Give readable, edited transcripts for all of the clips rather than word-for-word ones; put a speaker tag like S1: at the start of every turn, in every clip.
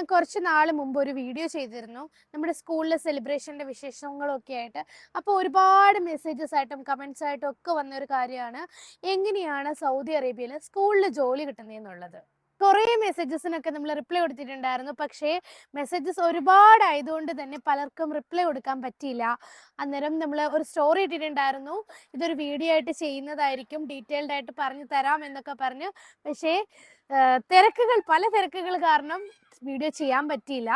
S1: ഞാൻ കുറച്ച് നാൾ മുമ്പ് ഒരു വീഡിയോ ചെയ്തിരുന്നു നമ്മുടെ സ്കൂളിലെ സെലിബ്രേഷൻ്റെ വിശേഷങ്ങളൊക്കെ ആയിട്ട്. അപ്പോൾ ഒരുപാട് മെസ്സേജസ് ആയിട്ടും കമൻസ് ആയിട്ടും ഒക്കെ വന്ന ഒരു കാര്യമാണ് എങ്ങനെയാണ് സൗദി അറേബ്യയിൽ സ്കൂളിൽ ജോലി കിട്ടുന്നതെന്നുള്ളത്. കുറേ മെസ്സേജസിനൊക്കെ നമ്മൾ റിപ്ലൈ കൊടുത്തിട്ടുണ്ടായിരുന്നു. പക്ഷേ മെസ്സേജസ് ഒരുപാടായതുകൊണ്ട് തന്നെ പലർക്കും റിപ്ലൈ കൊടുക്കാൻ പറ്റിയില്ല. അന്നേരം നമ്മൾ ഒരു സ്റ്റോറി ഇട്ടിട്ടുണ്ടായിരുന്നു, ഇതൊരു വീഡിയോ ആയിട്ട് ചെയ്യുന്നതായിരിക്കും, ഡീറ്റെയിൽഡ് ആയിട്ട് പറഞ്ഞു തരാം എന്നൊക്കെ പറഞ്ഞു. പക്ഷേ പല തിരക്കുകൾ കാരണം വീഡിയോ ചെയ്യാൻ പറ്റിയില്ല.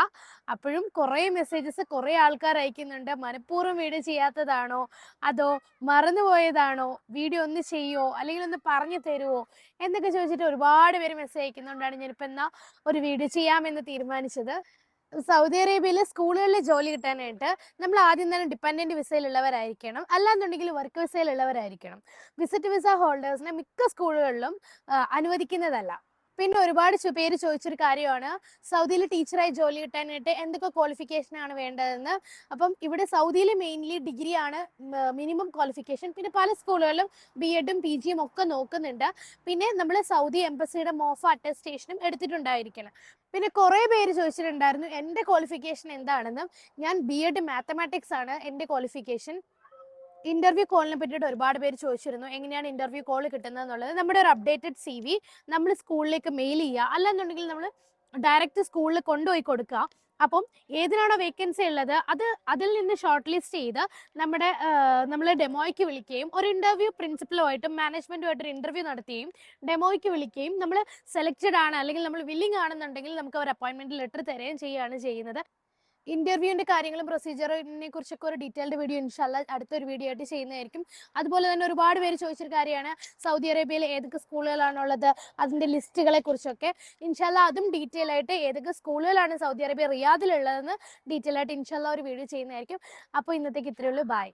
S1: അപ്പോഴും കുറേ മെസ്സേജസ് കുറേ ആൾക്കാർ അയക്കുന്നുണ്ട്, മനഃപൂർവ്വം വീഡിയോ ചെയ്യാത്തതാണോ അതോ മറന്നുപോയതാണോ, വീഡിയോ ഒന്ന് ചെയ്യുമോ അല്ലെങ്കിൽ ഒന്ന് പറഞ്ഞു തരുമോ എന്നൊക്കെ ചോദിച്ചിട്ട് ഒരുപാട് പേര് മെസ്സേജ് അയക്കുന്നുണ്ടാണ്. ഞാനിപ്പോൾ എന്നാൽ ഒരു വീഡിയോ ചെയ്യാമെന്ന് തീരുമാനിച്ചത്. സൗദി അറേബ്യയിലെ സ്കൂളുകളിൽ ജോലി കിട്ടാനായിട്ട് നമ്മൾ ആദ്യം തന്നെ ഡിപ്പെൻഡൻറ്റ് വിസയിലുള്ളവരായിരിക്കണം, അല്ലാന്നുണ്ടെങ്കിൽ വർക്ക് വിസയിലുള്ളവരായിരിക്കണം. വിസിറ്റ് വിസ ഹോൾഡേഴ്സിനെ മിക്ക സ്കൂളുകളിലും അനുവദിക്കുന്നതല്ല. പിന്നെ ഒരുപാട് പേര് ചോദിച്ചൊരു കാര്യമാണ് സൗദിയിൽ ടീച്ചറായി ജോലി കിട്ടാനായിട്ട് എന്തൊക്കെ ക്വാളിഫിക്കേഷനാണ് വേണ്ടതെന്ന്. അപ്പം ഇവിടെ സൗദിയിൽ മെയിൻലി ഡിഗ്രിയാണ് മിനിമം ക്വാളിഫിക്കേഷൻ. പിന്നെ പല സ്കൂളുകളിലും BEdും PGയും ഒക്കെ നോക്കുന്നുണ്ട്. പിന്നെ നമ്മൾ സൗദി എംബസിയുടെ മോഫ അറ്റസ്റ്റേഷനും എടുത്തിട്ടുണ്ടായിരിക്കണം. പിന്നെ കുറേ പേര് ചോദിച്ചിട്ടുണ്ടായിരുന്നു എൻ്റെ ക്വാളിഫിക്കേഷൻ എന്താണെന്നും. ഞാൻ BEd മാത്തമാറ്റിക്സ് ആണ് എൻ്റെ ക്വാളിഫിക്കേഷൻ. ഇന്റർവ്യൂ കോളിനെ പറ്റിയിട്ട് ഒരുപാട് പേര് ചോദിച്ചിരുന്നു, എങ്ങനെയാണ് ഇന്റർവ്യൂ കോൾ കിട്ടുന്നത് എന്നുള്ളത്. നമ്മുടെ ഒരു അപ്ഡേറ്റഡ് CV നമ്മൾ സ്കൂളിലേക്ക് മെയിൽ ചെയ്യുക, അല്ലെന്നുണ്ടെങ്കിൽ നമ്മൾ ഡയറക്റ്റ് സ്കൂളിൽ കൊണ്ടുപോയി കൊടുക്കുക. അപ്പം ഏതിനാണോ വേക്കൻസി ഉള്ളത് അതിൽ നിന്ന് ഷോർട്ട് ലിസ്റ്റ് ചെയ്ത് നമ്മളെ ഡെമോയ്ക്ക് വിളിക്കുകയും ഒരു ഇന്റർവ്യൂ പ്രിൻസിപ്പലുമായിട്ടും മാനേജ്മെന്റുമായിട്ടൊരു ഇന്റർവ്യൂ നടത്തുകയും ഡെമോയ്ക്ക് വിളിക്കുകയും നമ്മൾ സെലക്റ്റഡ് ആണ് അല്ലെങ്കിൽ നമ്മൾ വില്ലിംഗ് ആണെന്നുണ്ടെങ്കിൽ നമുക്ക് ഒരു അപ്പോയിന്റ്മെന്റ് ലെറ്റർ തരുകയും ചെയ്യുകയാണ് ചെയ്യുന്നത്. ഇന്റർവ്യൂവിന്റെ കാര്യങ്ങളും പ്രൊസീജിയറിനെ കുറിച്ചൊക്കെ ഒരു ഡീറ്റെയിൽഡ് വീഡിയോ ഇൻഷാല്ല അടുത്തൊരു വീഡിയോ ആയിട്ട് ചെയ്യുന്നതായിരിക്കും. അതുപോലെ തന്നെ ഒരുപാട് പേര് ചോദിച്ചൊരു കാര്യമാണ് സൗദി അറേബ്യയിൽ ഏതൊക്കെ സ്കൂളുകളാണുള്ളത്, അതിന്റെ ലിസ്റ്റുകളെ കുറിച്ചൊക്കെ. ഇൻഷാല്ല അതും ഡീറ്റെയിൽ ആയിട്ട് ഏതൊക്കെ സ്കൂളുകളാണ് സൗദി അറേബ്യ റിയാദിലുള്ളതെന്ന് ഡീറ്റെയിൽ ആയിട്ട് ഇൻഷാല്ല ഒരു വീഡിയോ ചെയ്യുന്നതായിരിക്കും. അപ്പോൾ ഇന്നത്തേക്ക് ഇത്രയേ ഉള്ളൂ. ബൈ.